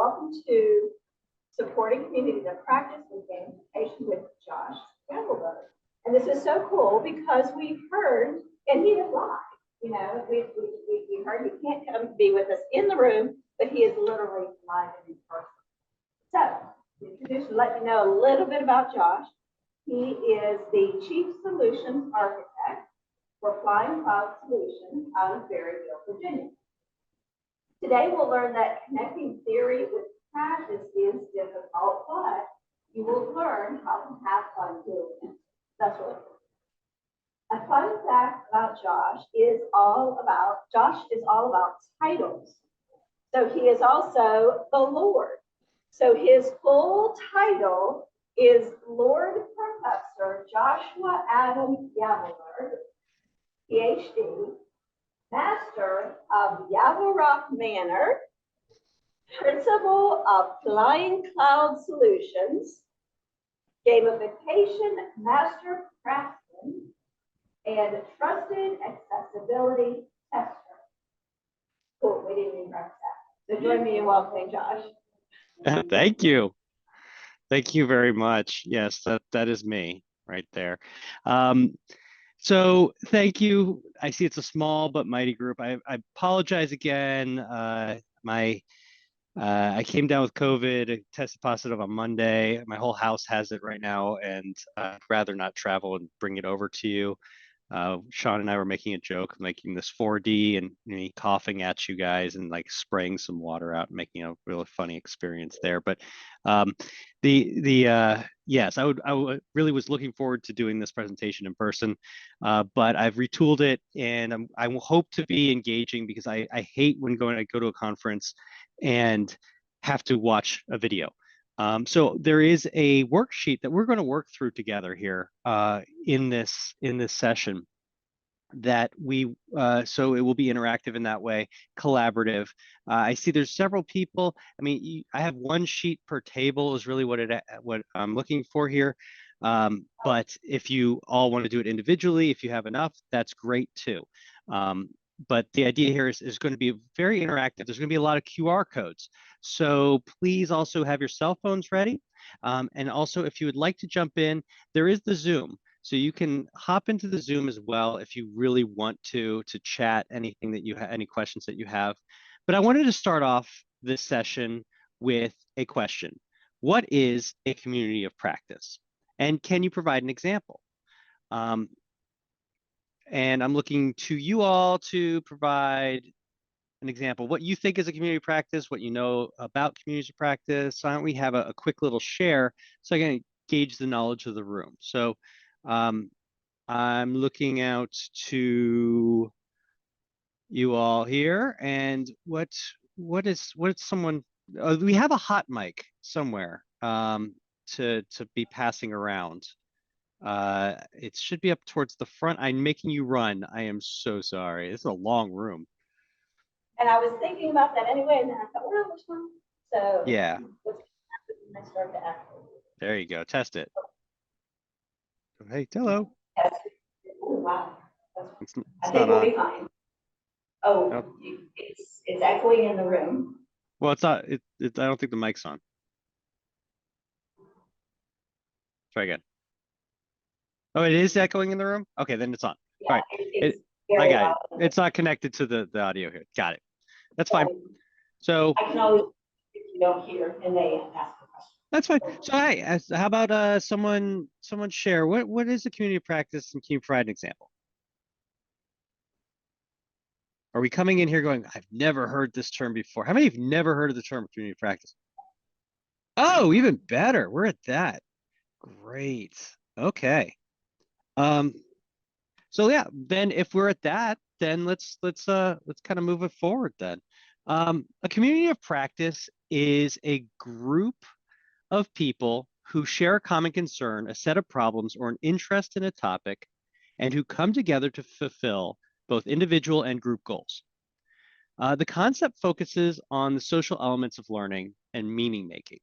welcome to Supporting Communities of Practice with Gamification with Josh Engelberg. And this is so cool because we've heard, and he is live, you know, we heard he can't come be with us in the room, but he is literally live and in person. So, introduce and let you know a little bit about Josh. He is the Chief Solutions Architect for Flying Cloud Solutions out of Berryville, Virginia. Today we'll learn that connecting theory with practice is difficult, but you will learn how to have fun doing it. That's really cool. A fun fact about Josh is all about titles. So he is also the Lord. So his full title is Lord Professor Joshua Adam Yavelberg, PhD, Master of Yavelrock Manor, Principal of Flying Cloud Solutions, Gamification Master Craftsman, and Trusted Accessibility Tester. Cool, we didn't even practice that. So join me in welcoming Josh. Thank you. Thank you very much. Yes, that is me right there. So thank you. I see it's a small but mighty group. I apologize again. I came down with COVID, I tested positive on Monday. My whole house has it right now, and I'd rather not travel and bring it over to you. Sean and I were making a joke of making this 4D and me coughing at you guys and like spraying some water out and making a really funny experience there. But yes, I really was looking forward to doing this presentation in person, but I've retooled it, and I will hope to be engaging because I hate when I go to a conference and have to watch a video. So there is a worksheet that we're going to work through together here in this session that so it will be interactive in that way, collaborative. I see there's several people. I mean, I have one sheet per table is really what I'm looking for here. But if you all want to do it individually, if you have enough, that's great too. But the idea here is going to be very interactive. There's going to be a lot of QR codes. So please also have your cell phones ready. And also, if you would like to jump in, there is the Zoom. So you can hop into the Zoom as well if you really want to chat anything that you have, any questions that you have. But I wanted to start off this session with a question. What is a community of practice? And can you provide an example? And I'm looking to you all to provide an example, what you think is a community practice, what you know about communities of practice. So why don't we have a quick little share so I can gauge the knowledge of the room. So I'm looking out to you all here, and what is someone, we have a hot mic somewhere to be passing around. It should be up towards the front. I'm making you run. I am so sorry. This is a long room. And I was thinking about that anyway, and then I thought, well, which one? So yeah. I start to act. There you go. Test it. Hey, hello. Yes. Oh, wow. I think we'll be fine. Oh, nope. It's echoing in the room. Well, it's not. I don't think the mic's on. Try again. Oh, it is echoing in the room? Okay, then it's on. Yeah, all right. I got it. It's not connected to the audio here. Got it. That's fine. So I can always, if you don't hear, and they ask a question. That's fine. So hi, how about someone share what is a community of practice, and can you provide an example? Are we coming in here going, I've never heard this term before? How many have never heard of the term community of practice? Oh, even better. We're at that. Great. Okay. So yeah, then if we're at that, then let's kind of move it forward then. A community of practice is a group of people who share a common concern, a set of problems, or an interest in a topic, and who come together to fulfill both individual and group goals. The concept focuses on the social elements of learning and meaning making.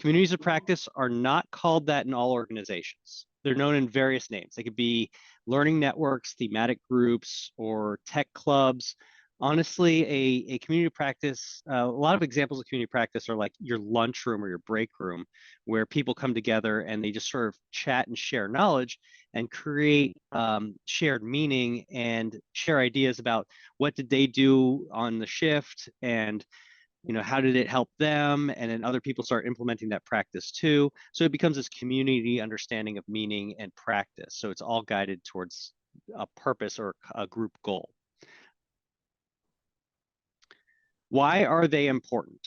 Communities of practice are not called that in all organizations. They're known in various names. They could be learning networks, thematic groups, or tech clubs. Honestly, a community practice, a lot of examples of community practice are like your lunchroom or your break room, where people come together and they just sort of chat and share knowledge and create shared meaning and share ideas about what did they do on the shift and how did it help them, and then other people start implementing that practice too. So it becomes this community understanding of meaning and practice. So it's all guided towards a purpose or a group goal. Why are they important?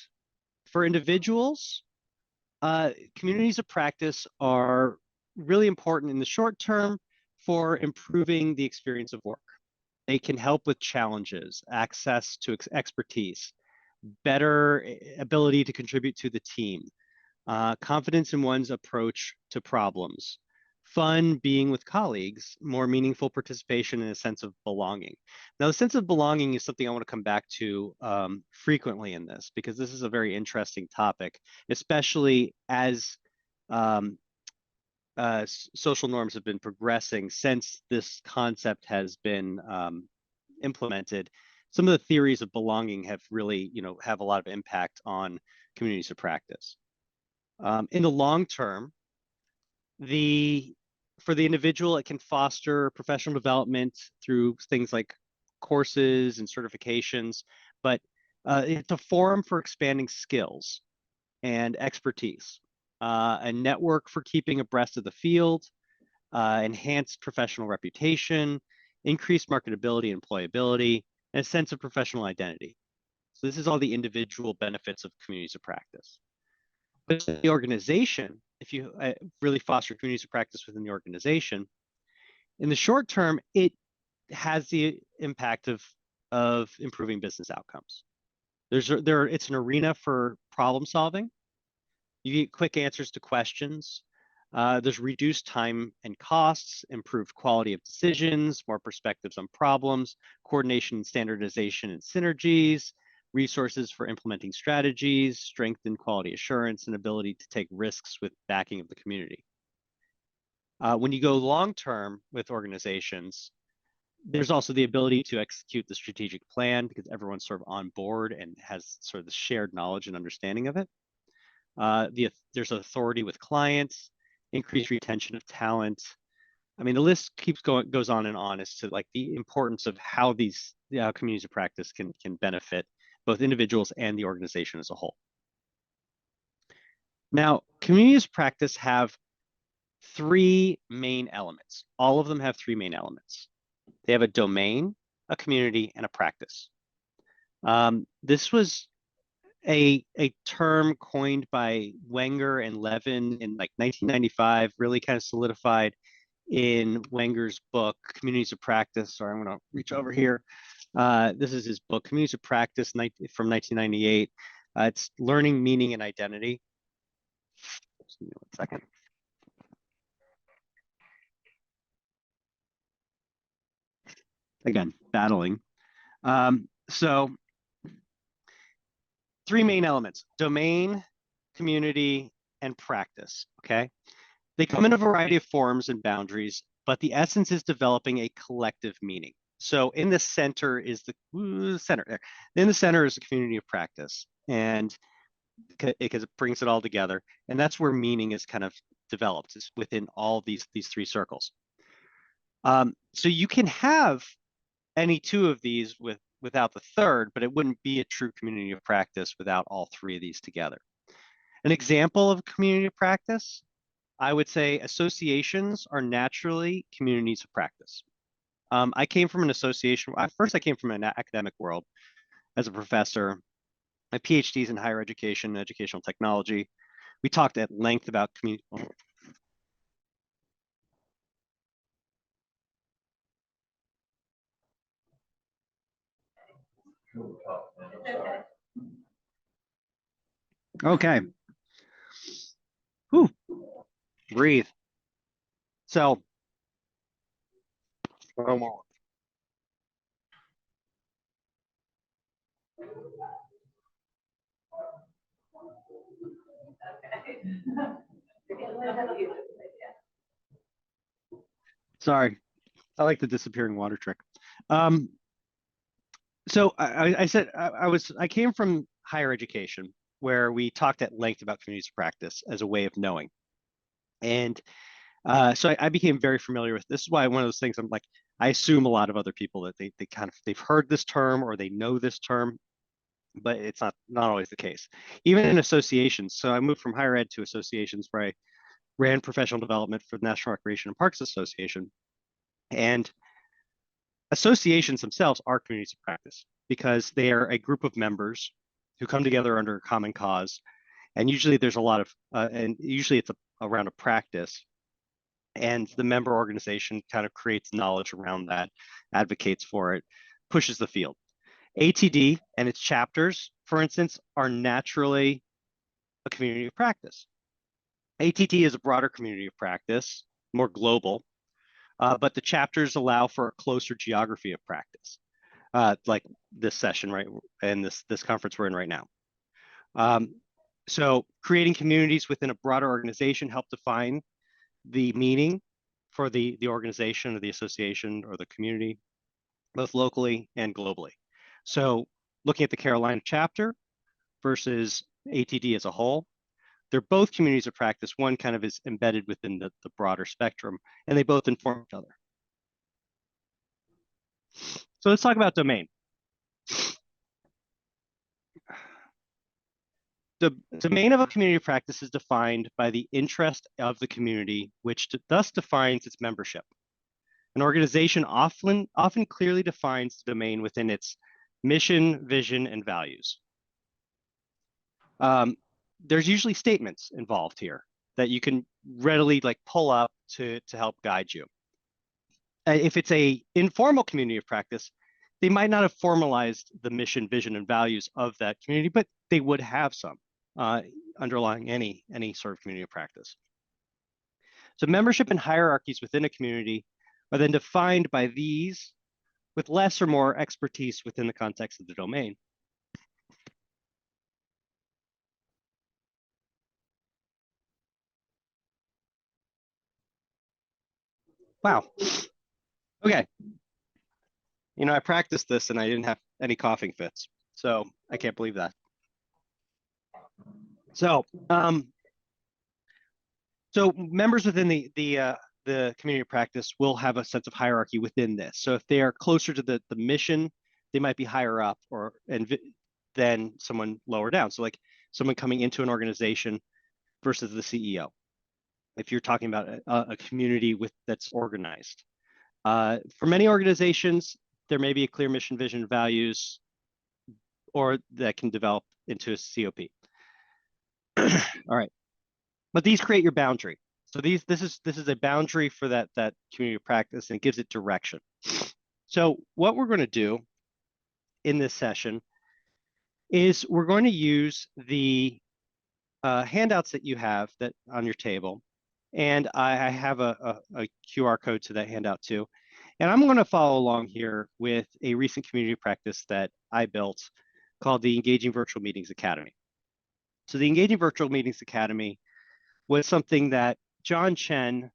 For individuals, communities of practice are really important in the short term for improving the experience of work. They can help with challenges, access to expertise, better ability to contribute to the team, confidence in one's approach to problems, fun being with colleagues, more meaningful participation, and a sense of belonging. Now, the sense of belonging is something I want to come back to frequently in this, because this is a very interesting topic, especially as um, social norms have been progressing since this concept has been implemented. Some of the theories of belonging have really, have a lot of impact on communities of practice. In the long term, for the individual, it can foster professional development through things like courses and certifications, but it's a forum for expanding skills and expertise, a network for keeping abreast of the field, enhanced professional reputation, increased marketability and employability, and a sense of professional identity. So this is all the individual benefits of communities of practice. But the organization, if you really foster communities of practice within the organization, in the short term, it has the impact of improving business outcomes. It's an arena for problem solving. You get quick answers to questions. There's reduced time and costs, improved quality of decisions, more perspectives on problems, coordination, standardization, and synergies, resources for implementing strategies, strengthened quality assurance, and ability to take risks with backing of the community. When you go long-term with organizations, there's also the ability to execute the strategic plan because everyone's sort of on board and has sort of the shared knowledge and understanding of it. There's authority with clients, increased retention of talent. I mean, the list goes on and on as to like the importance of how these communities of practice can benefit both individuals and the organization as a whole. Now, communities of practice have three main elements. All of them have three main elements. They have a domain, a community, and a practice. This was a term coined by Wenger and Levin in like 1995, really kind of solidified in Wenger's book, Communities of Practice. Sorry, I'm going to reach over here. This is his book, Communities of Practice from 1998. It's learning, meaning, and identity. Just give me 1 second. Again, battling. So three main elements: domain, community, and practice, okay? They come in a variety of forms and boundaries, but the essence is developing a collective meaning. So in the center is the center there. In the center is the community of practice, and because it brings it all together, and that's where meaning is kind of developed, is within all these three circles. So you can have any two of these without the third, but it wouldn't be a true community of practice without all three of these together. An example of community of practice, I would say associations are naturally communities of practice. I came from an association. First, I came from an academic world as a professor. My PhD's in higher education and educational technology. We talked at length about community. Okay. Whew. Breathe. So, sorry, I like the disappearing water trick. So I came from higher education where we talked at length about communities of practice as a way of knowing. And so I became very familiar with this is why one of those things I'm like, I assume a lot of other people that they kind of they've heard this term or they know this term, but it's not always the case. Even in associations. So I moved from higher ed to associations where I ran professional development for the National Recreation and Parks Association. And associations themselves are communities of practice because they are a group of members who come together under a common cause. And usually there's a lot of, and usually it's around a practice. And the member organization kind of creates knowledge around that, advocates for it, pushes the field. ATD and its chapters, for instance, are naturally a community of practice. ATT is a broader community of practice, more global, but the chapters allow for a closer geography of practice, like this session, right, and this conference we're in right now. So creating communities within a broader organization help define the meaning for the organization or the association or the community, both locally and globally. So looking at the Carolina chapter versus ATD as a whole, they're both communities of practice. One kind of is embedded within the broader spectrum, and they both inform each other. So let's talk about domain. The domain of a community of practice is defined by the interest of the community, which thus defines its membership. An organization often clearly defines the domain within its mission, vision, and values. There's usually statements involved here that you can readily like pull up to help guide you. If it's a informal community of practice, they might not have formalized the mission, vision, and values of that community, but they would have some underlying any sort of community of practice. So membership and hierarchies within a community are then defined by these with less or more expertise within the context of the domain. Wow. Okay. You know, I practiced this and I didn't have any coughing fits. So I can't believe that. So, so members within the community of practice will have a sense of hierarchy within this. So if they are closer to the mission, they might be higher up or than someone lower down. So like someone coming into an organization versus the CEO. If you're talking about a community that's organized. For many organizations, there may be a clear mission, vision, values, or that can develop into a COP. All right, but these create your boundary. So this is a boundary for that community of practice and it gives it direction. So what we're going to do in this session is we're going to use the handouts that you have that on your table, and I have a QR code to that handout too. And I'm going to follow along here with a recent community practice that I built called the Engaging Virtual Meetings Academy. So the Engaging Virtual Meetings Academy was something that John Chen,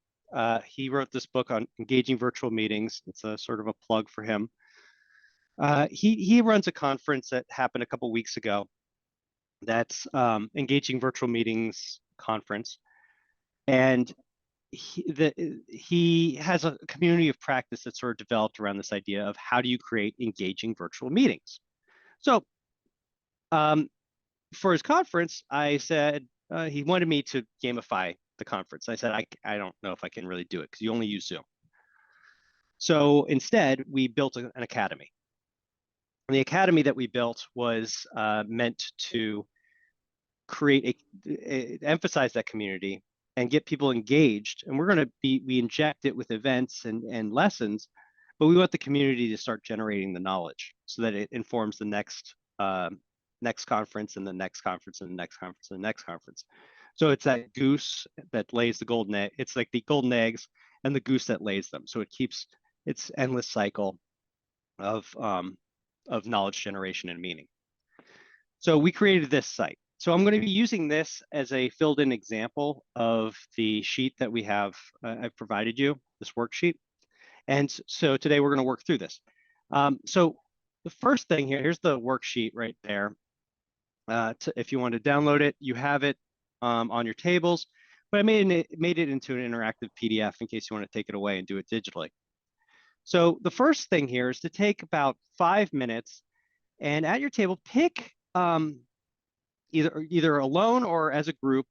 he wrote this book on engaging virtual meetings. It's a sort of a plug for him. He runs a conference that happened a couple weeks ago. That's Engaging Virtual Meetings Conference. And he has a community of practice that's sort of developed around this idea of how do you create engaging virtual meetings. So for his conference, I said, he wanted me to gamify the conference. I said, I don't know if I can really do it because you only use Zoom. So instead, we built an academy. And the academy that we built was meant to emphasize that community and get people engaged. And we inject it with events and lessons, but we want the community to start generating the knowledge so that it informs the next conference and the next conference and the next conference and the next conference. So it's that goose that lays the golden egg. It's like the golden eggs and the goose that lays them. So it keeps its endless cycle of knowledge generation and meaning. So we created this site. So I'm going to be using this as a filled in example of the sheet that we have, I've provided you, this worksheet. And so today we're going to work through this. So the first thing here, here's the worksheet right there. If you want to download it, you have it on your tables, but I made it into an interactive PDF in case you want to take it away and do it digitally. So the first thing here is to take about 5 minutes and at your table, pick either alone or as a group,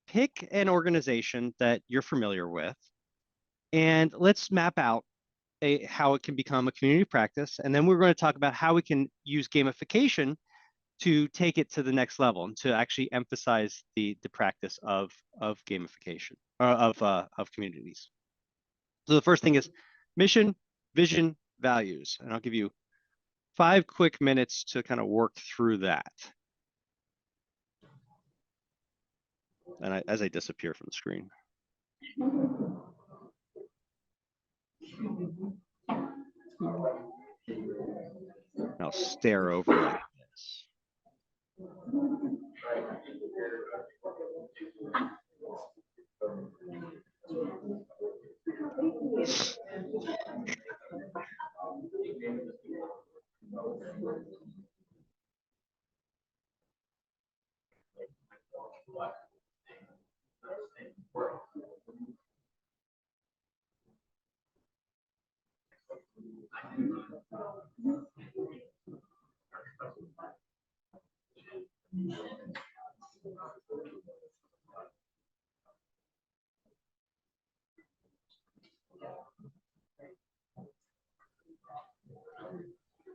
pick an organization that you're familiar with, and let's map out how it can become a community practice. And then we're going to talk about how we can use gamification to take it to the next level and to actually emphasize the practice of gamification, of communities. So the first thing is mission, vision, values. And I'll give you 5 quick minutes to kind of work through that. And as I disappear from the screen. I'll stare over like this.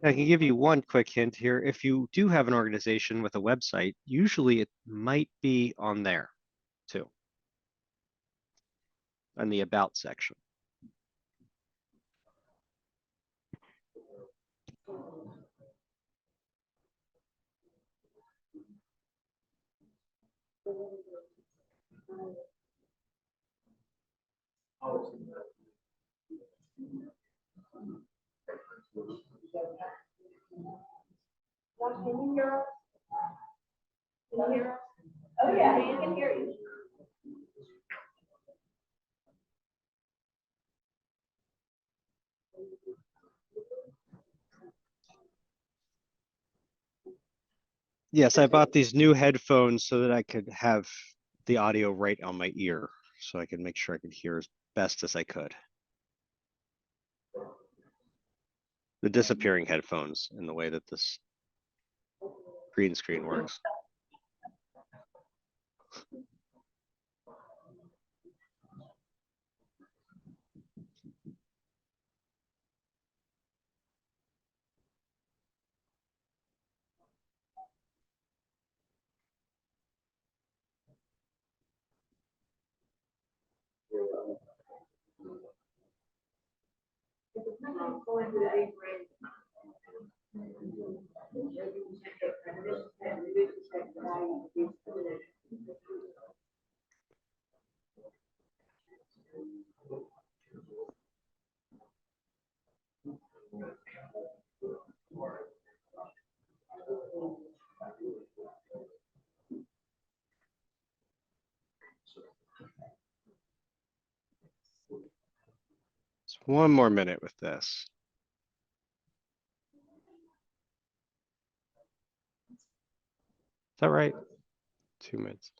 I can give you one quick hint here. If you do have an organization with a website, usually it might be on there too, in the About section. Can you hear us? Can you hear us? Oh, yeah, he can hear you. Yes, I bought these new headphones so that I could have the audio right on my ear, so I could make sure I could hear as best as I could. The disappearing headphones in the way that this green screen works. Just one more minute with this. Is that right? 2 minutes.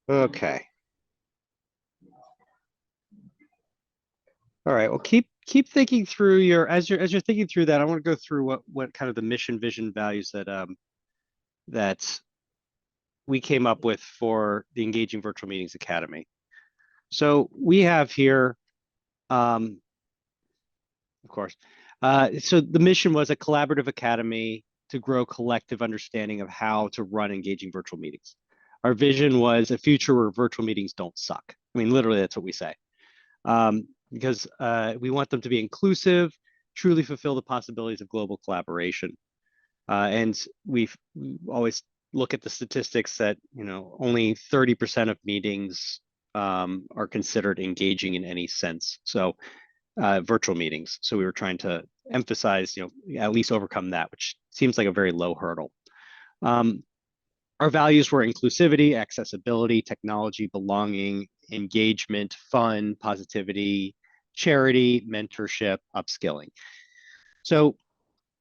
Okay. All right. Well, keep thinking through your as you're thinking through that. I want to go through what kind of the mission, vision, values that we came up with for the Engaging Virtual Meetings Academy. So we have here, of course. So the mission was a collaborative academy to grow collective understanding of how to run engaging virtual meetings. Our vision was a future where virtual meetings don't suck. I mean, literally, that's what we say. Because we want them to be inclusive, truly fulfill the possibilities of global collaboration. And we always look at the statistics that, only 30% of meetings are considered engaging in any sense. So virtual meetings. So we were trying to emphasize, at least overcome that, which seems like a very low hurdle. Our values were inclusivity, accessibility, technology, belonging, engagement, fun, positivity, charity, mentorship, upskilling. So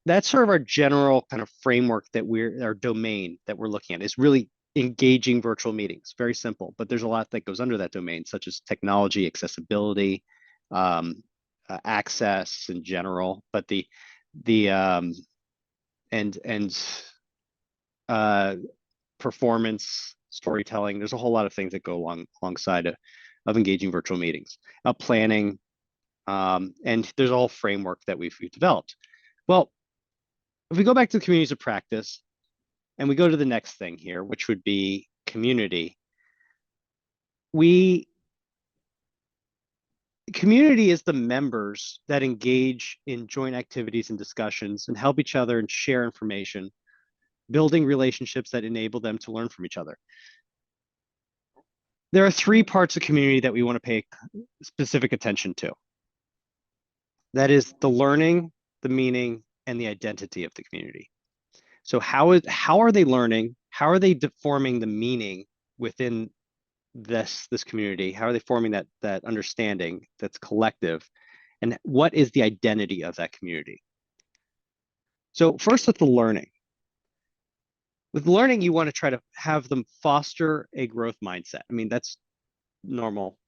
that's sort of our general kind of framework that our domain that we're looking at is really engaging virtual meetings. Very simple, but there's a lot that goes under that domain, such as technology, accessibility, access in general. But the and performance, storytelling. There's a whole lot of things that go alongside of engaging virtual meetings. Planning, and there's a whole framework that we've developed. Well, if we go back to the communities of practice and we go to the next thing here, which would be community, community is the members that engage in joint activities and discussions and help each other and share information, building relationships that enable them to learn from each other. There are three parts of community that we want to pay specific attention to. That is the learning, the meaning, and the identity of the community. So how are they learning? How are they forming the meaning within this community? How are they forming that understanding that's collective? And what is the identity of that community? So first with the learning. With learning, you want to try to have them foster a growth mindset. I mean, that's normal,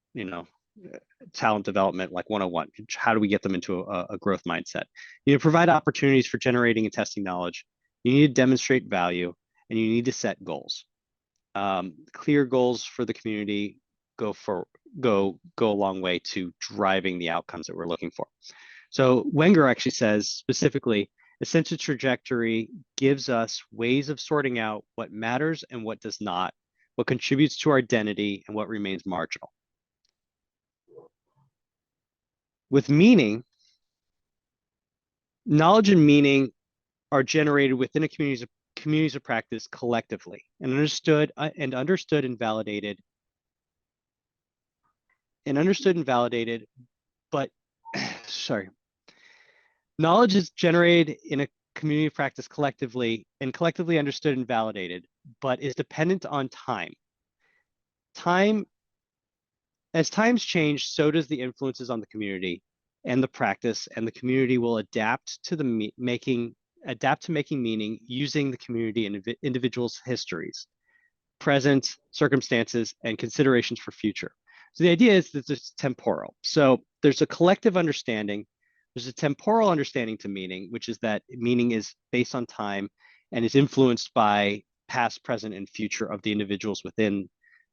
talent development, like 101. How do we get them into a growth mindset? You need to provide opportunities for generating and testing knowledge. You need to demonstrate value, and you need to set goals. Clear goals for the community go a long way to driving the outcomes that we're looking for. So Wenger actually says specifically, essential trajectory gives us ways of sorting out what matters and what does not, what contributes to our identity and what remains marginal. With meaning, knowledge and meaning are generated within a communities of practice collectively and understood and validated. But sorry, knowledge is generated in a community of practice collectively and collectively understood and validated, but is dependent on time. As times change, so does the influences on the community and the practice, and the community will adapt to making meaning using the community and individuals' histories, present circumstances, and considerations for future. So the idea is that it's temporal. So there's a collective understanding. There's a temporal understanding to meaning, which is that meaning is based on time and is influenced by past, present, and future of the individuals within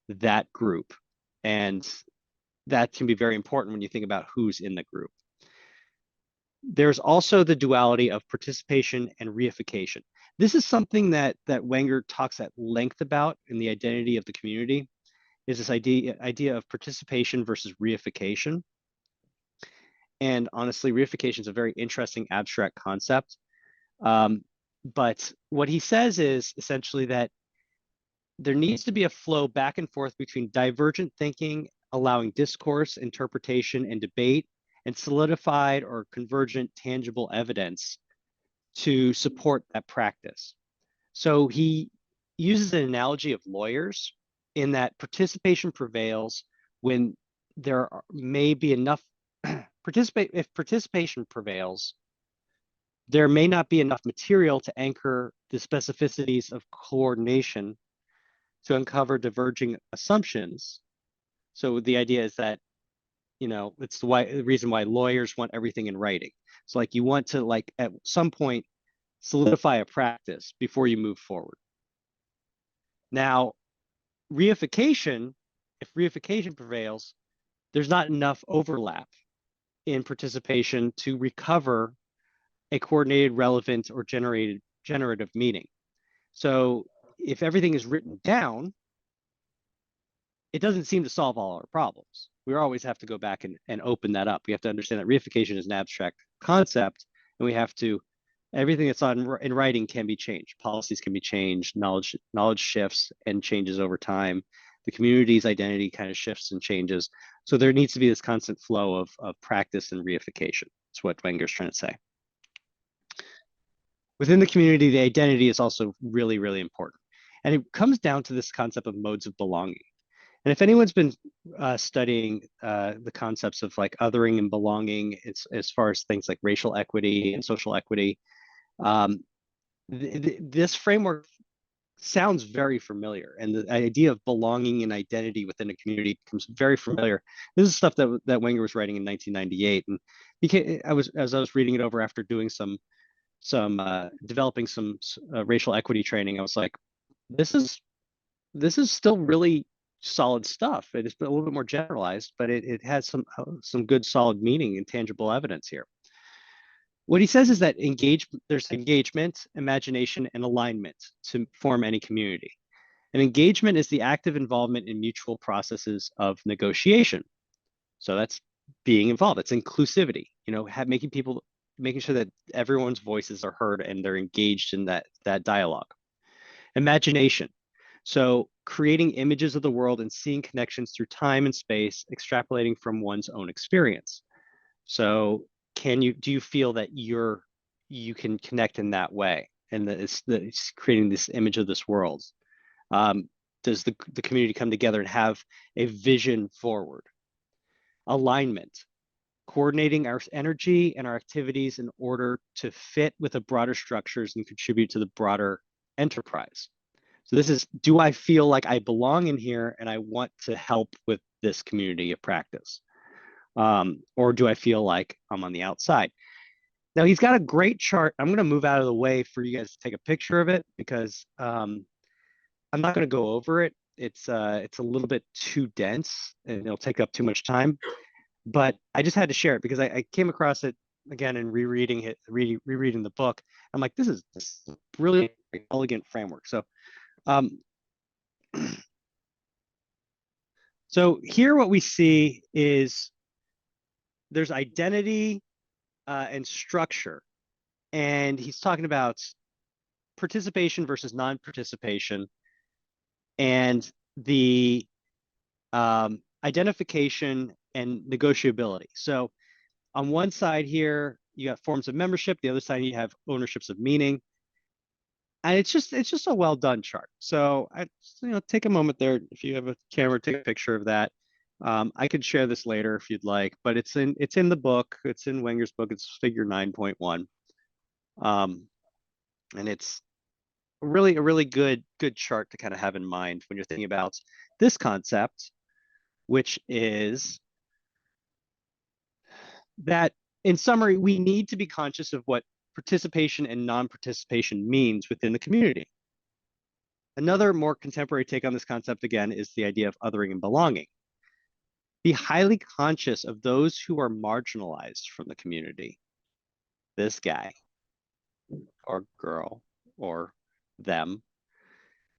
that group. And that can be very important when you think about who's in the group. There's also the duality of participation and reification. This is something that Wenger talks at length about in the identity of the community, is this idea of participation versus reification. And honestly, reification is a very interesting abstract concept. But what he says is essentially that there needs to be a flow back and forth between divergent thinking, allowing discourse, interpretation, and debate, and solidified or convergent tangible evidence to support that practice. So he uses an analogy of lawyers in that participation prevails when there may be enough if participation prevails, there may not be enough material to anchor the specificities of coordination to uncover diverging assumptions. So the idea is that, it's the reason why lawyers want everything in writing. So like you want to at some point solidify a practice before you move forward. Now, reification, if reification prevails, there's not enough overlap in participation to recover a coordinated, relevant, or generative meaning. So if everything is written down, it doesn't seem to solve all our problems. We always have to go back and open that up. We have to understand that reification is an abstract concept, and we have to Everything that's in writing can be changed. Policies can be changed. Knowledge shifts and changes over time. The community's identity kind of shifts and changes. So there needs to be this constant flow of practice and reification. That's what Wenger's trying to say. Within the community, the identity is also really, really important. And it comes down to this concept of modes of belonging. And if anyone's been studying the concepts of like othering and belonging, it's as far as things like racial equity and social equity, um, this framework sounds very familiar, and the idea of belonging and identity within a community becomes very familiar. This is stuff that Wenger was writing in 1998, and as I was reading it over after doing some developing some racial equity training, I was like, this is still really solid stuff. It is a little bit more generalized, but it has some good solid meaning and tangible evidence here. What he says is that there's engagement, imagination, and alignment to form any community. And engagement is the active involvement in mutual processes of negotiation. So that's being involved. It's inclusivity, making sure that everyone's voices are heard and they're engaged in that dialogue. Imagination. So creating images of the world and seeing connections through time and space, extrapolating from one's own experience. So do you feel that you can connect in that way, and that it's creating this image of this world? Does the community come together and have a vision forward? Alignment, coordinating our energy and our activities in order to fit with the broader structures and contribute to the broader enterprise. So this is, do I feel like I belong in here and I want to help with this community of practice? Or do I feel like I'm on the outside? Now he's got a great chart. I'm going to move out of the way for you guys to take a picture of it, because I'm not going to go over it. It's a little bit too dense and it'll take up too much time. But I just had to share it because I came across it again and rereading the book. I'm like, this is a brilliant, elegant framework. So here what we see is there's identity and structure. And he's talking about participation versus non-participation and the identification and negotiability. So on one side here, you got forms of membership. The other side, you have ownerships of meaning. And it's just a well done chart. So take a moment there. If you have a camera, take a picture of that. I could share this later if you'd like, but it's in the book. It's in Wenger's book. It's figure 9.1. And it's a really good chart to kind of have in mind when you're thinking about this concept, which is that, in summary, we need to be conscious of what participation and non-participation means within the community. Another more contemporary take on this concept, again, is the idea of othering and belonging. Be highly conscious of those who are marginalized from the community. This guy or girl or them.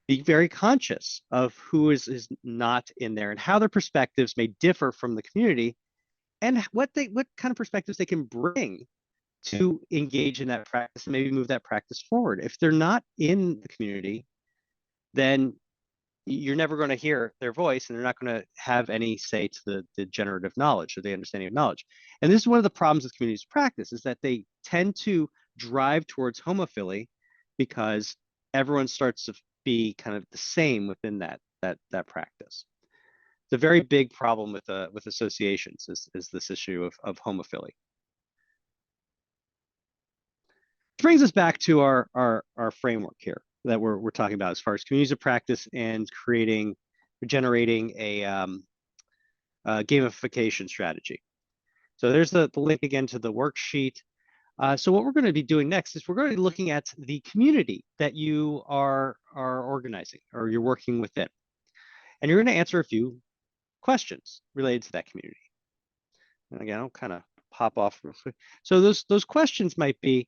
Be very conscious of who is not in there and how their perspectives may differ from the community, and what kind of perspectives they can bring to engage in that practice and maybe move that practice forward. If they're not in the community, then you're never going to hear their voice, and they're not going to have any say to the generative knowledge or the understanding of knowledge. And this is one of the problems with communities practice, is that they tend to drive towards homophily because everyone starts to be kind of the same within that practice. It's a very big problem with associations is this issue of homophily. Which brings us back to our framework here that we're talking about as far as communities of practice and generating a gamification strategy. So there's the link again to the worksheet. So what we're going to be doing next is we're going to be looking at the community that you are organizing or you're working within. And you're going to answer a few questions related to that community. And again, I'll kind of pop off real quick. So those questions might be,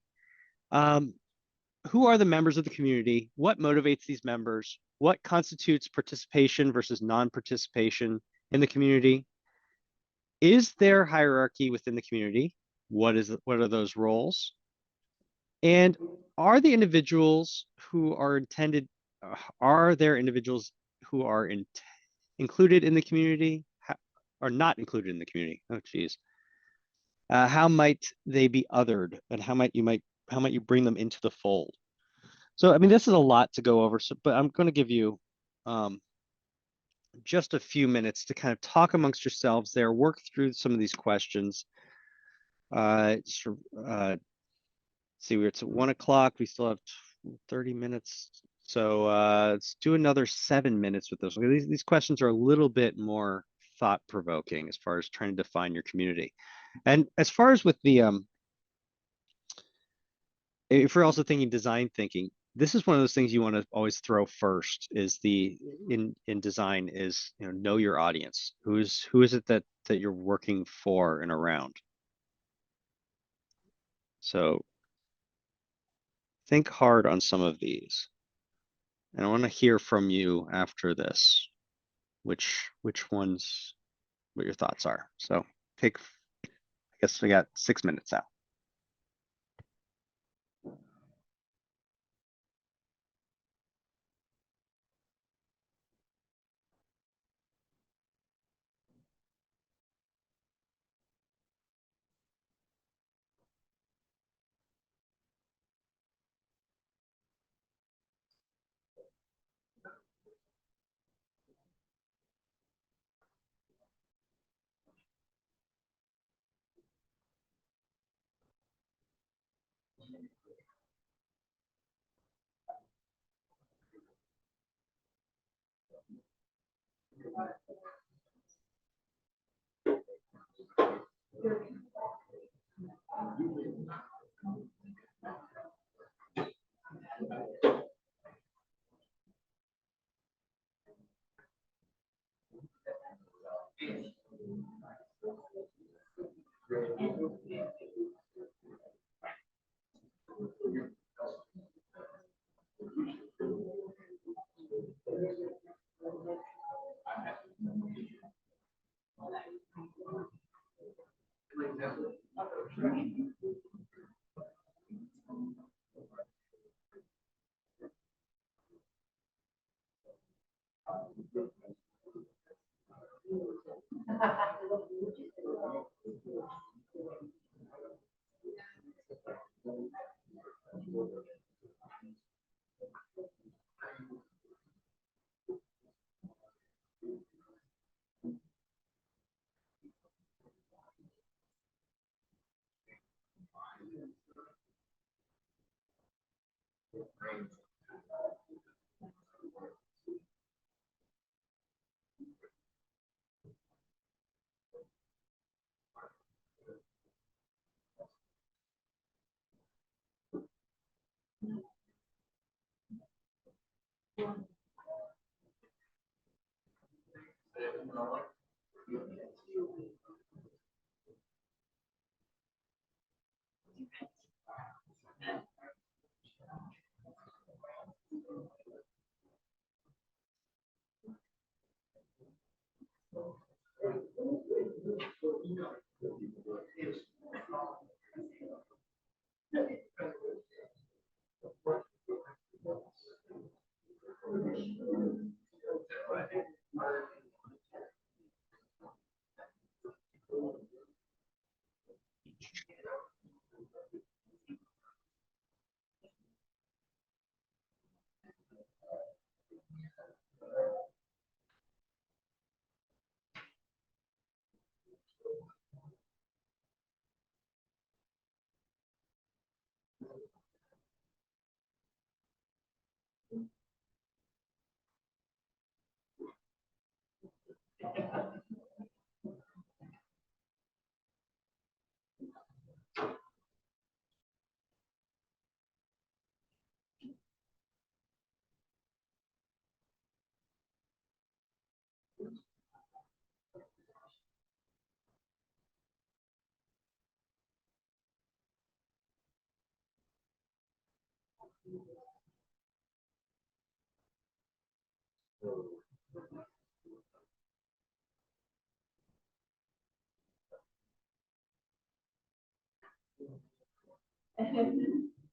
who are the members of the community? What motivates these members? What constitutes participation versus non-participation in the community? Is there hierarchy within the community? What are those roles? And are the individuals who are intended, are there individuals who are included in the community, or not included in the community? Oh, geez. How might they be othered, and how might you bring them into the fold? So, I mean, this is a lot to go over, so, but I'm going to give you um, just a few minutes to kind of talk amongst yourselves there, work through some of these questions. Uh, sort see, we're at 1 o'clock. We still have 30 minutes. So let's do another 7 minutes with this. These questions are a little bit more thought-provoking as far as trying to define your community. And as far as with the if we're also thinking design thinking, this is one of those things you want to always throw first is the in design is, you know your audience. Who is it that you're working for and around? So think hard on some of these. And I want to hear from you after this, which ones, what your thoughts are. So take, I guess we got 6 minutes out.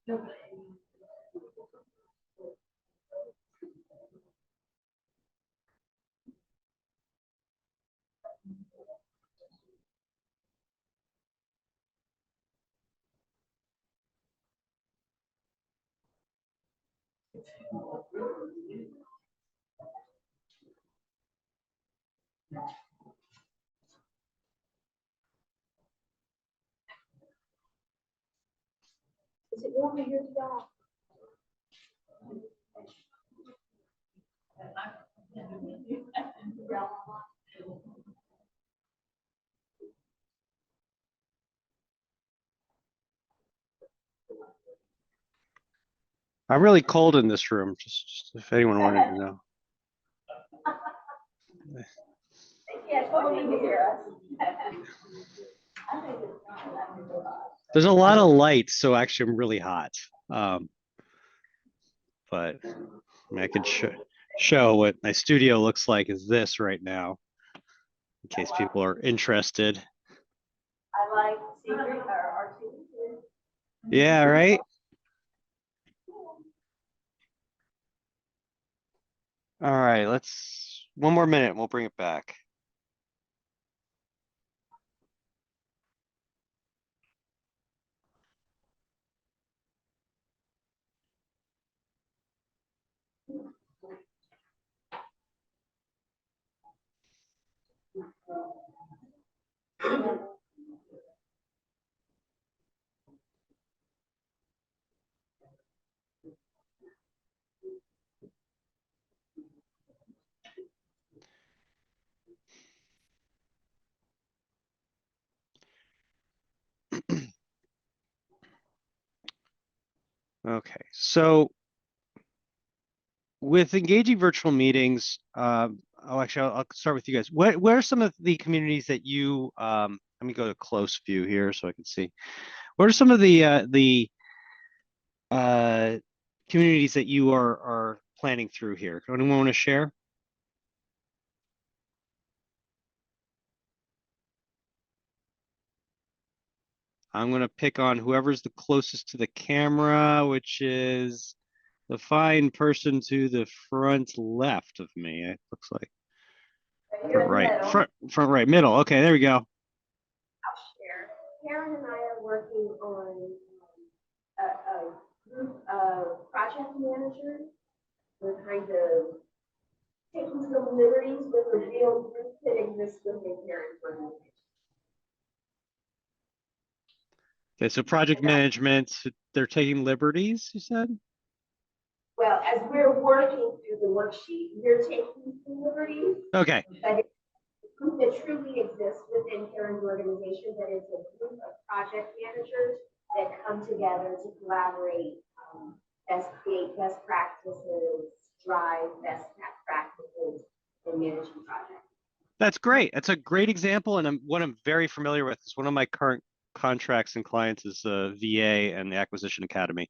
Is it warm in here today? I'm really cold in this room, just if anyone wanted to know. They can't totally hear us. There's a lot of lights, so actually I'm really hot. But I mean, I could show what my studio looks like is this right now, in case people are interested. I like secret or artistic. Yeah, right? All right, let's one more minute and we'll bring it back. Okay, so with engaging virtual meetings, actually, I'll start with you guys. What are some of the communities that you, let me go to close view here so I can see. What are some of the communities that you are planning through here? Anyone want to share? I'm going to pick on whoever's the closest to the camera, which is the fine person to the front left of me, it looks like. Front right, front right, middle. Okay, there we go. I'll share. Karen and I are working on a group of project managers. We're kind of taking some liberties with the real group that exists within Karen's organization. Okay, so project management, they're taking liberties, you said? Well, as we're working through the worksheet, we're taking some liberties. Okay. But it's a group that truly exists within Karen's organization, that is a group of project managers that come together to collaborate, create best practices, drive best practices in managing projects. That's great. That's a great example, and what I'm very familiar with is one of my current contracts and clients is VA and the Acquisition Academy,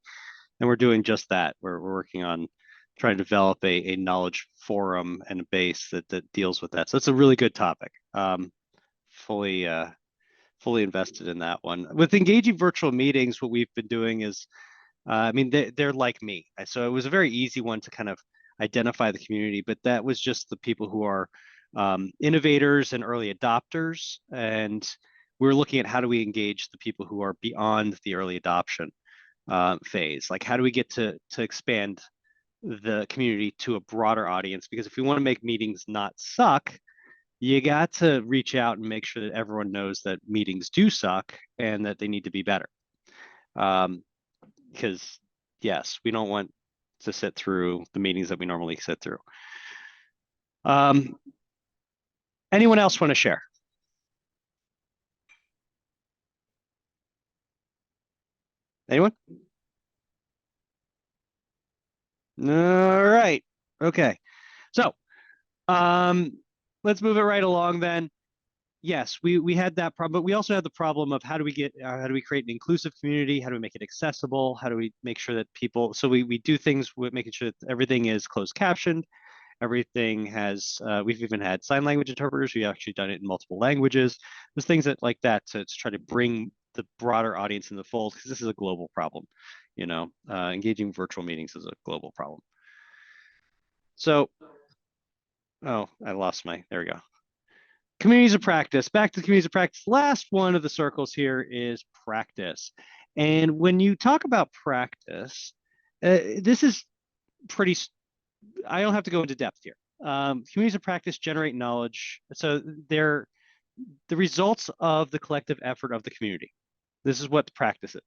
and we're doing just that. We're working on trying to develop a knowledge forum and a base that deals with that. So it's a really good topic. Fully invested in that one. With engaging virtual meetings, what we've been doing is, I mean, they're like me. So it was a very easy one to kind of identify the community, but that was just the people who are innovators and early adopters. And we're looking at how do we engage the people who are beyond the early adoption phase. Like, how do we get to expand the community to a broader audience? Because if we want to make meetings not suck, you got to reach out and make sure that everyone knows that meetings do suck and that they need to be better. Because yes, we don't want to sit through the meetings that we normally sit through. Anyone else want to share? Anyone? All right. Okay. So let's move it right along then. Yes, we had that problem, but we also had the problem of how do we create an inclusive community? How do we make it accessible? How do we make sure that people, so we do things with making sure that everything is closed captioned. Everything has, we've even had sign language interpreters. We've actually done it in multiple languages. There's things that like that to try to bring the broader audience in the fold, because this is a global problem. Engaging virtual meetings is a global problem. So, oh, I lost there we go. Communities of practice. Back to communities of practice. Last one of the circles here is practice. And when you talk about practice, this is pretty, I don't have to go into depth here. Communities of practice generate knowledge. So they're the results of the collective effort of the community. This is what the practice is.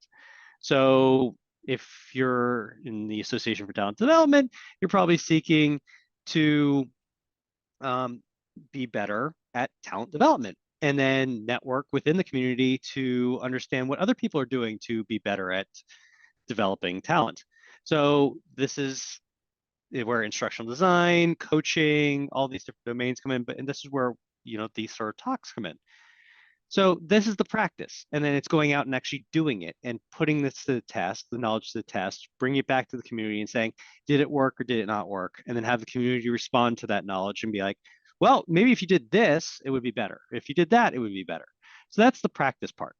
So if you're in the Association for Talent Development, you're probably seeking to be better at talent development, and then network within the community to understand what other people are doing to be better at developing talent. So this is where instructional design, coaching, all these different domains come in, and this is where these sort of talks come in. So this is the practice, and then it's going out and actually doing it and putting this to the test, the knowledge to the test, bringing it back to the community and saying, did it work or did it not work? And then have the community respond to that knowledge and be like, well, maybe if you did this, it would be better. If you did that, it would be better. So that's the practice part.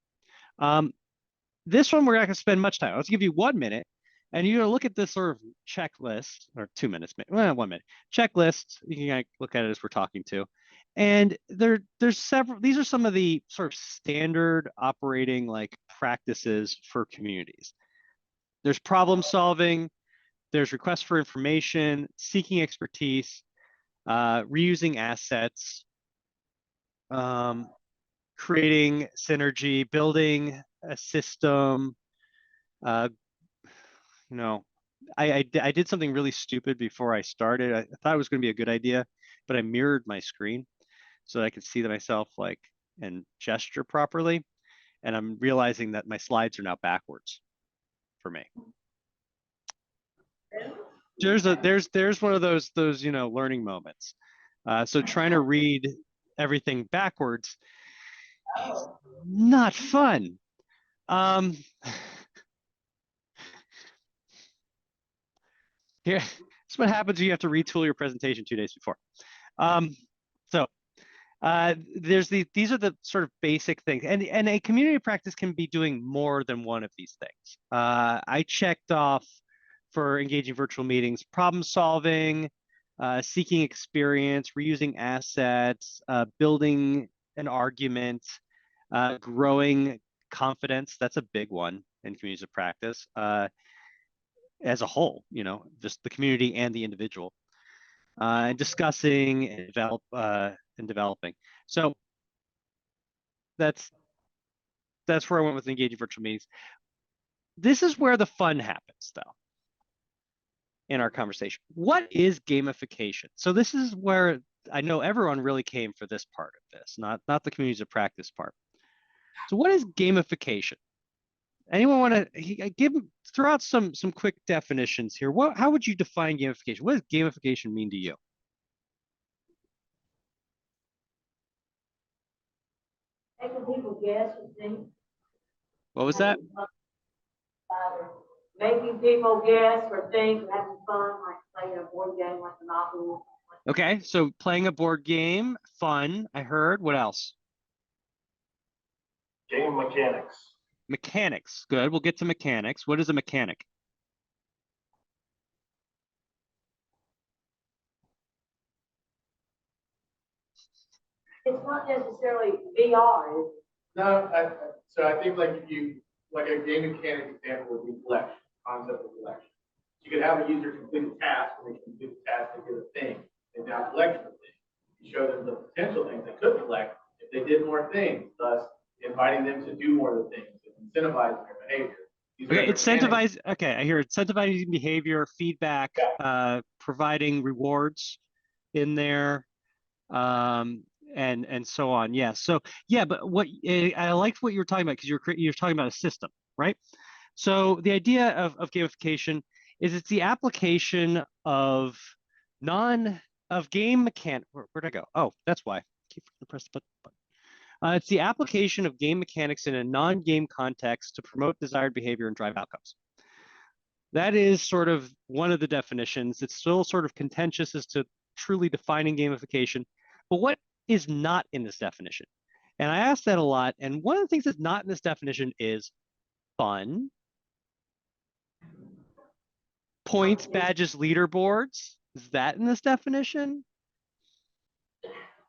This one, we're not going to spend much time. Let's give you 1 minute, and you're going to look at this sort of checklist, or 2 minutes, well, 1 minute checklist. You can look at it as we're talking to. And there's several, these are some of the sort of standard operating practices for communities. There's problem solving, there's requests for information, seeking expertise, reusing assets, creating synergy, building a system. I did something really stupid before I started. I thought it was going to be a good idea, but I mirrored my screen so that I could see myself and gesture properly. And I'm realizing that my slides are now backwards for me. There's one of those learning moments. So trying to read everything backwards is not fun. Here, that's what happens when you have to retool your presentation 2 days before. These are the sort of basic things, and a community practice can be doing more than one of these things. I checked off for engaging virtual meetings, problem solving, seeking experience, reusing assets, building an argument, growing confidence. That's a big one in communities of practice as a whole, just the community and the individual. And discussing and developing. So that's where I went with engaging virtual meetings. This is where the fun happens, though, in our conversation. What is gamification? So this is where I know everyone really came for this part of this, not the communities of practice part. So what is gamification? Anyone want to throw out some quick definitions here? How would you define gamification? What does gamification mean to you? Making people guess and think. What was that? Making people guess or think, having fun, like playing a board game like Monopoly. Okay, so playing a board game, fun. I heard. What else? Game mechanics. Mechanics. Good. We'll get to mechanics. What is a mechanic? It's not necessarily VR. No, so I think if you a game mechanic example would be collection, concept of collection. You could have a user complete a task, and they complete the task, they get a thing, and now collection of things. You show them the potential things they could collect if they did more things, thus inviting them to do more of the things, and incentivizing their behavior. Okay, incentivize. Okay, I hear incentivizing behavior, feedback, providing rewards in there, and so on. Yeah. So yeah, but what I liked what you were talking about, because you're talking about a system, right? So the idea of gamification is it's the application of game mechanic. Where'd I go? Oh, that's why. I keep forgetting to press the button. It's the application of game mechanics in a non-game context to promote desired behavior and drive outcomes. That is sort of one of the definitions. It's still sort of contentious as to truly defining gamification. But what is not in this definition? And I ask that a lot. And one of the things that's not in this definition is fun, points, badges, leaderboards. Is that in this definition?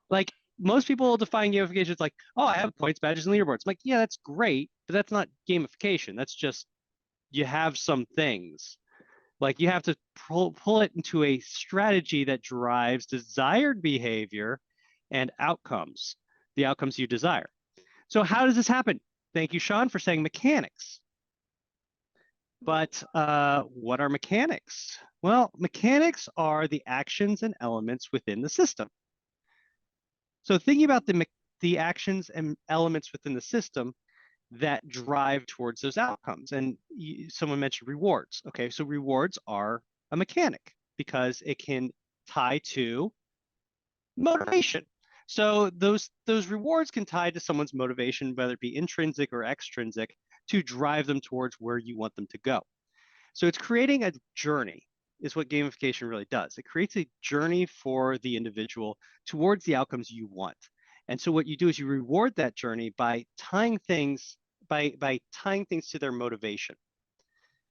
Like most people will define gamification as like, oh, I have points, badges, and leaderboards. I'm like, yeah, that's great, but that's not gamification. That's just you have some things. Like you have to pull it into a strategy that drives desired behavior and outcomes, the outcomes you desire. So how does this happen? Thank you, Sean, for saying mechanics. But what are mechanics? Well, mechanics are the actions and elements within the system. So thinking about the actions and elements within the system that drive towards those outcomes. And someone mentioned rewards. Okay, so rewards are a mechanic because it can tie to motivation. So those rewards can tie to someone's motivation, whether it be intrinsic or extrinsic, to drive them towards where you want them to go. So it's creating a journey is what gamification really does. It creates a journey for the individual towards the outcomes you want. And so what you do is you reward that journey by tying things to their motivation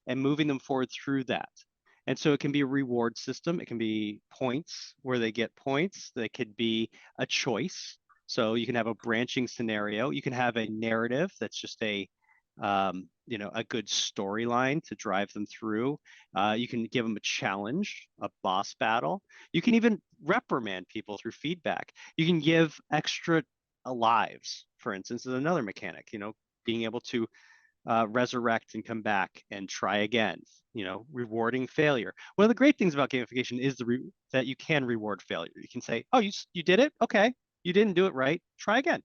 and moving them forward through that. And so it can be a reward system. It can be points where they get points. They could be a choice. So you can have a branching scenario. You can have a narrative that's just a good storyline to drive them through. You can give them a challenge, a boss battle. You can even reprimand people through feedback. You can give extra lives, for instance, is another mechanic, being able to resurrect and come back and try again, rewarding failure. One of the great things about gamification is that you can reward failure. You can say, oh, you did it? Okay. You didn't do it right. Try again.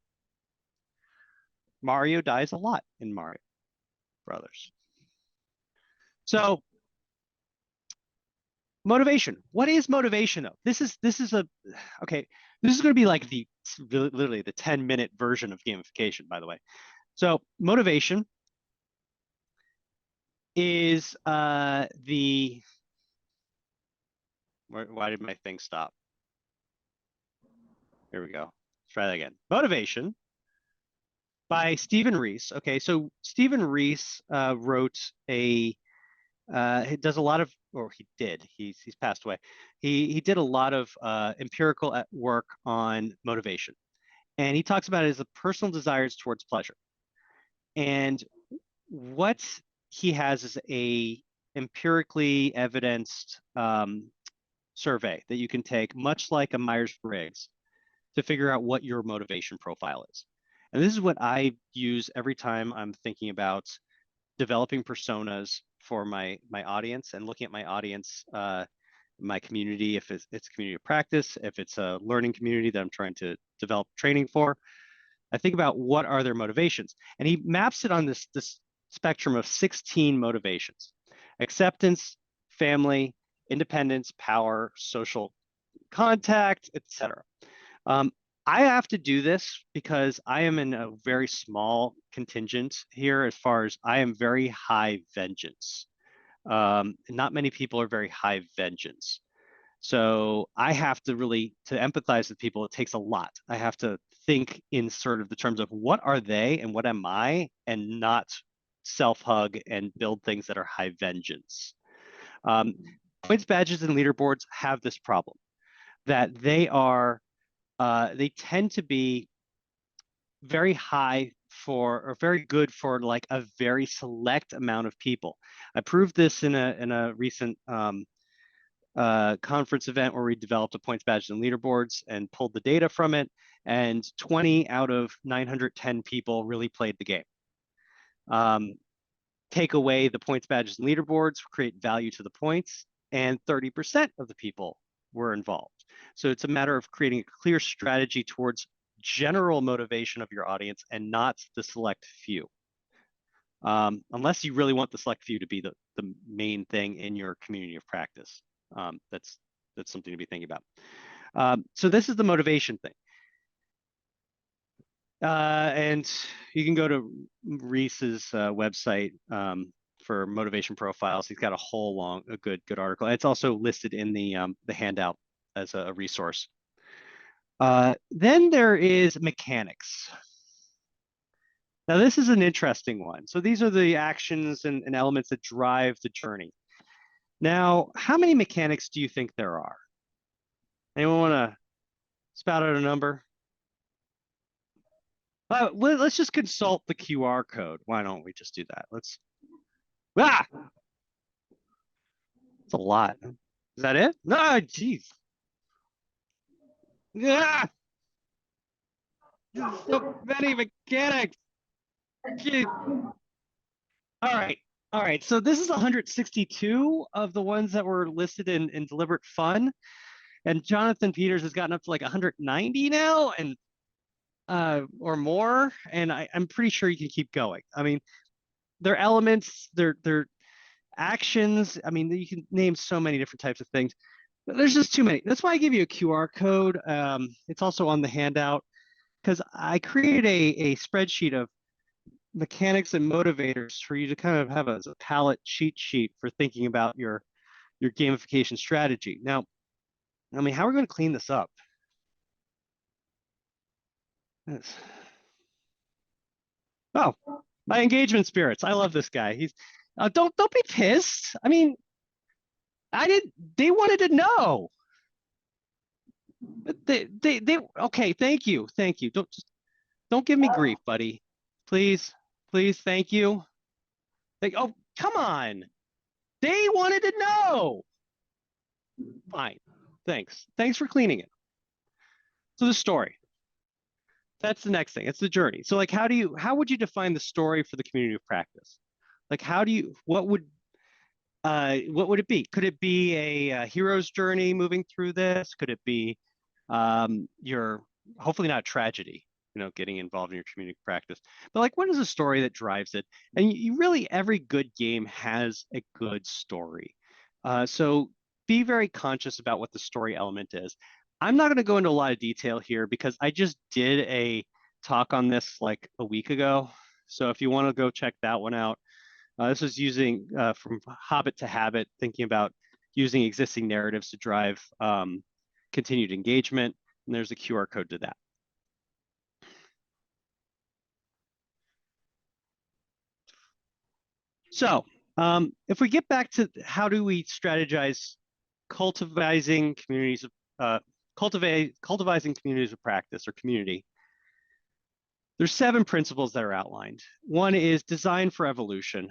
Mario dies a lot in Mario Brothers. So motivation. What is motivation though? This is okay. This is going to be like literally the 10-minute version of gamification, by the way. So motivation is why did my thing stop? Here we go. Let's try that again. Motivation by Stephen Rees. Okay, so Stephen Rees wrote he does a lot of, or he did, he's passed away. He did a lot of empirical work on motivation. And he talks about it as the personal desires towards pleasure. And what he has is a empirically evidenced survey that you can take, much like a Myers-Briggs, to figure out what your motivation profile is. And this is what I use every time I'm thinking about developing personas for my audience and looking at my audience, my community, if it's a community of practice, if it's a learning community that I'm trying to develop training for. I think about what are their motivations. And he maps it on this spectrum of 16 motivations: acceptance, family, independence, power, social contact, etc. I have to do this because I am in a very small contingent here as far as I am very high vengeance. Not many people are very high vengeance. So I have to really, to empathize with people, it takes a lot. I have to think in sort of the terms of what are they and what am I, and not self-hug and build things that are high vengeance. Points, badges, and leaderboards have this problem that they tend to be very high or very good for like a very select amount of people. I proved this in a recent conference event where we developed a points, badges, and leaderboards and pulled the data from it. And 20 out of 910 people really played the game. Take away the points, badges, and leaderboards, create value to the points, and 30% of the people were involved. So it's a matter of creating a clear strategy towards general motivation of your audience and not the select few. Unless you really want the select few to be the main thing in your community of practice. That's something to be thinking about. So this is the motivation thing. And you can go to Rees's website for motivation profiles. He's got a good article. It's also listed in the handout as a resource. Then there is mechanics. Now, this is an interesting one. So these are the actions and elements that drive the journey. Now, how many mechanics do you think there are? Anyone want to spout out a number? Let's just consult the QR code. Why don't we just do that? It's a lot. Is that it? No, jeez. Yeah, so many mechanics. Jeez. All right. So this is 162 of the ones that were listed in deliberate fun. And Jonathan Peters has gotten up to like 190 now and or more. And I'm pretty sure you can keep going. I mean, they're elements, they're actions. I mean, you can name so many different types of things. There's just too many. That's why I give you a QR code. It's also on the handout because I created a spreadsheet of mechanics and motivators for you to kind of have as a palette cheat sheet for thinking about your gamification strategy. Now, I mean, how are we going to clean this up? Oh, my engagement spirits. I love this guy. He's don't be pissed. I mean, they wanted to know. They okay, thank you. Don't give me grief, buddy. Please, thank you. Oh, come on. They wanted to know. Fine. Thanks for cleaning it. So the story. That's the next thing. It's the journey. So like how would you define the story for the community of practice? Like what would it be? Could it be a hero's journey moving through this? Could it be your hopefully not tragedy, getting involved in your community practice, but like what is a story that drives it? And you really, every good game has a good story. So be very conscious about what the story element is. I'm not going to go into a lot of detail here because I just did a talk on this like a week ago. So if you want to go check that one out, this is using from Hobbit to Habit, thinking about using existing narratives to drive continued engagement. And there's a QR code to that. So if we get back to how do we strategize cultivating communities of cultivating communities of practice or community, there's 7 principles that are outlined. One is design for evolution.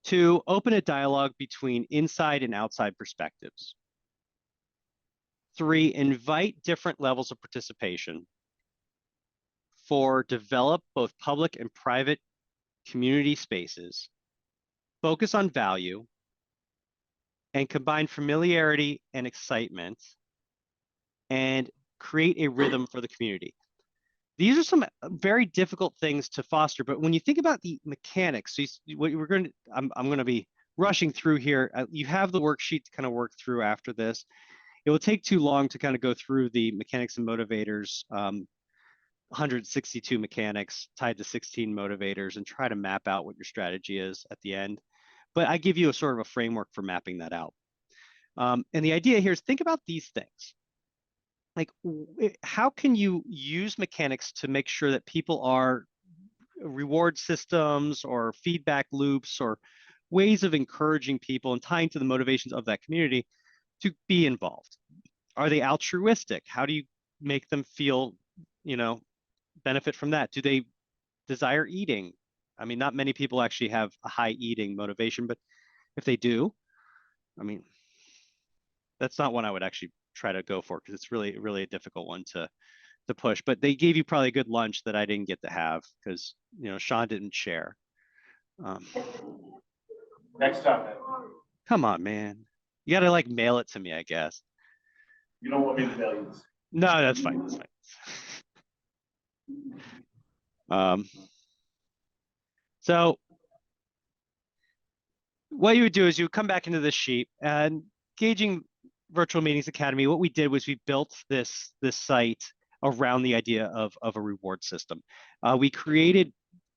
2, open a dialogue between inside and outside perspectives. 3, invite different levels of participation. 4, develop both public and private community spaces. Focus on value and combine familiarity and excitement and create a rhythm for the community. These are some very difficult things to foster, but when you think about the mechanics, so I'm going to be rushing through here. You have the worksheet to kind of work through after this. It will take too long to kind of go through the mechanics and motivators, 162 mechanics tied to 16 motivators, and try to map out what your strategy is at the end. But I give you a sort of a framework for mapping that out. And the idea here is think about these things. Like, how can you use mechanics to make sure that people are reward systems or feedback loops or ways of encouraging people and tying to the motivations of that community to be involved? Are they altruistic? How do you make them feel, benefit from that? Do they desire eating? I mean, not many people actually have a high eating motivation, but if they do, I mean, that's not one I would actually try to go for because it's really, really a difficult one to push. But they gave you probably a good lunch that I didn't get to have because Sean didn't share. Next time, man. Come on, man. You got to like mail it to me, I guess. You don't want me to mail you this? No, that's fine. That's fine. So what you would do is you would come back into this sheet and Engaging Virtual Meetings Academy. What we did was we built this site around the idea of a reward system. We created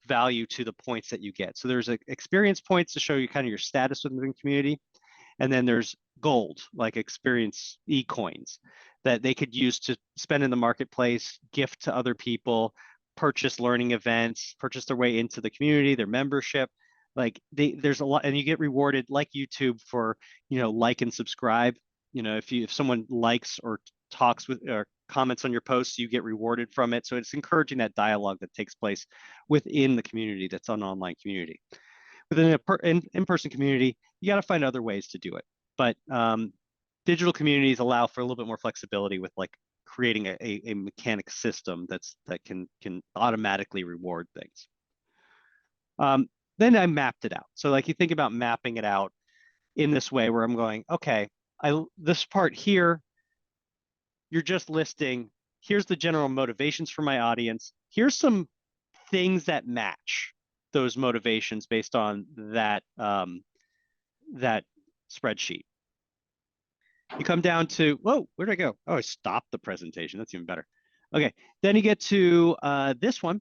value to the points that you get. So there's experience points to show you kind of your status within the community. And then there's gold, like experience e-coins that they could use to spend in the marketplace, gift to other people, purchase learning events, purchase their way into the community, their membership. Like there's a lot, and you get rewarded like YouTube for, like and subscribe. If someone likes or talks with or comments on your posts, you get rewarded from it. So it's encouraging that dialogue that takes place within the community that's an online community. Within an in-person community, you got to find other ways to do it. But digital communities allow for a little bit more flexibility with like creating a mechanic system that can automatically reward things. Then I mapped it out. So like you think about mapping it out in this way where I'm going, okay, this part here, you're just listing, here's the general motivations for my audience. Here's some things that match those motivations based on that, that spreadsheet. You come down to, whoa, where did I go? Oh, I stopped the presentation. That's even better. Okay, then you get to this one,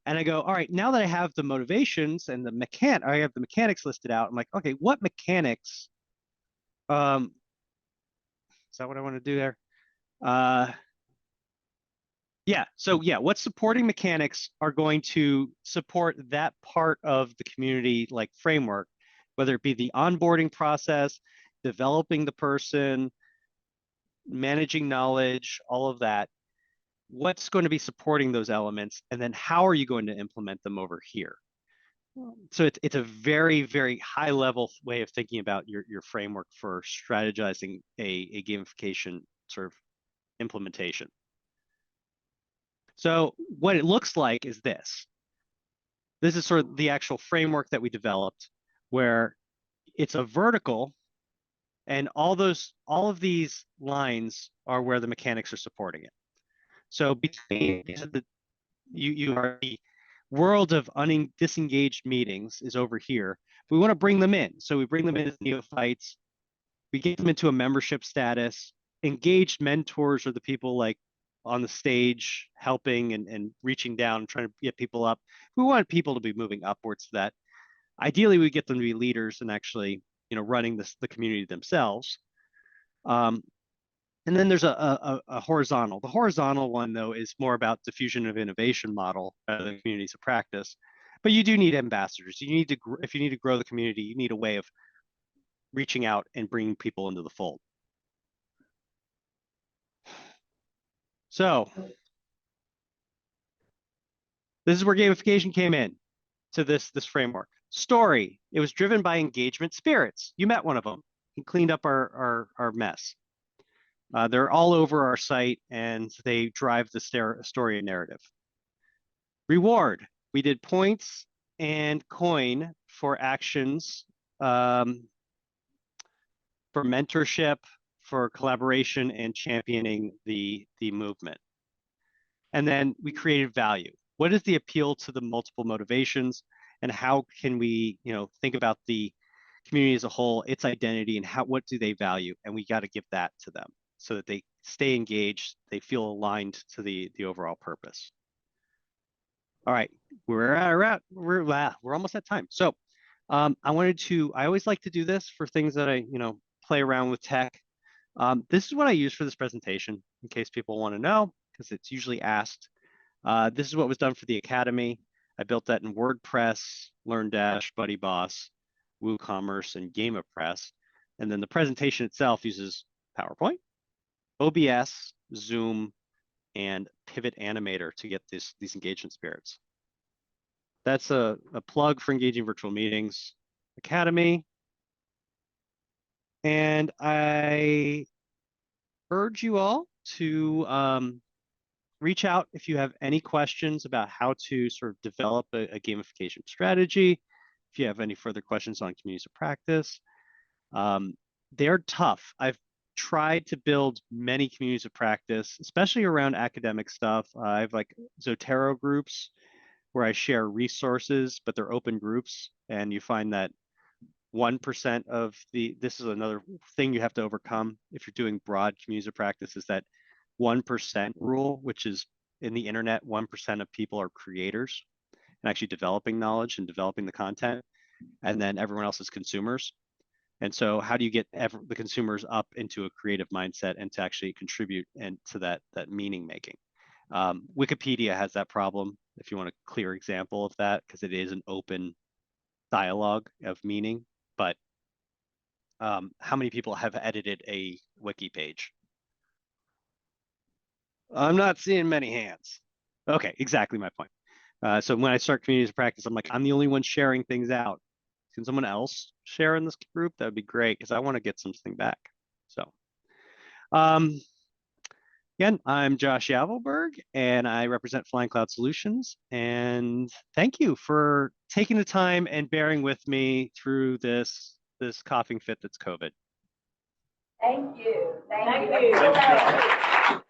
and I go, all right, now that I have the motivations and I have the mechanics listed out. I'm like, okay, what mechanics? Is that what I want to do there? Yeah, so yeah, what supporting mechanics are going to support that part of the community like framework, whether it be the onboarding process, developing the person, managing knowledge, all of that. What's going to be supporting those elements, and then how are you going to implement them over here? So it's a very, very high level way of thinking about your framework for strategizing a gamification sort of implementation. So what it looks like is this. This is sort of the actual framework that we developed, where it's a vertical, and all of these lines are where the mechanics are supporting it. So between you are the world of disengaged meetings is over here. We want to bring them in. So we bring them in as neophytes. We get them into a membership status. Engaged mentors are the people like on the stage helping and reaching down, trying to get people up. We want people to be moving upwards to that. Ideally, we get them to be leaders and actually, running the community themselves. And then there's a horizontal. The horizontal one, though, is more about diffusion of innovation model rather than communities of practice. But you do need ambassadors. If you need to grow the community, you need a way of reaching out and bringing people into the fold. So this is where gamification came in to this framework. Story. It was driven by engagement spirits. You met one of them. He cleaned up our mess. They're all over our site, and they drive the story and narrative. Reward. We did points and coin for actions, for mentorship, for collaboration, and championing the movement. And then we created value. What is the appeal to the multiple motivations, and how can we, think about the community as a whole, its identity, and what do they value? And we got to give that to them so that they stay engaged, they feel aligned to the overall purpose. All right, we're almost at time. So I always like to do this for things that I, play around with tech. This is what I use for this presentation in case people want to know, because it's usually asked. This is what was done for the Academy. I built that in WordPress, LearnDash, BuddyBoss, WooCommerce, and GameApress. And then the presentation itself uses PowerPoint, OBS, Zoom, and Pivot Animator to get these engagement spirits. That's a plug for Engaging Virtual Meetings Academy. And I urge you all to reach out if you have any questions about how to sort of develop a gamification strategy. If you have any further questions on communities of practice, they're tough. I've tried to build many communities of practice, especially around academic stuff. I have like Zotero groups where I share resources, but they're open groups, and you find that 1% of this is another thing you have to overcome if you're doing broad communities of practice, is that 1% rule, which is in the internet, 1% of people are creators and actually developing knowledge and developing the content, and then everyone else is consumers. And so how do you get the consumers up into a creative mindset and to actually contribute and to that meaning making? Wikipedia has that problem. if you want a clear example of that, because it is an open dialogue of meaning. But how many people have edited a wiki page? I'm not seeing many hands. Okay, exactly my point. So when I start communities of practice, I'm like, I'm the only one sharing things out. Can someone else share in this group? That would be great, because I want to get something back. So again, I'm Josh Yavelberg, and I represent Flying Cloud Solutions. And thank you for taking the time and bearing with me through this coughing fit that's COVID. Thank you. Thank you.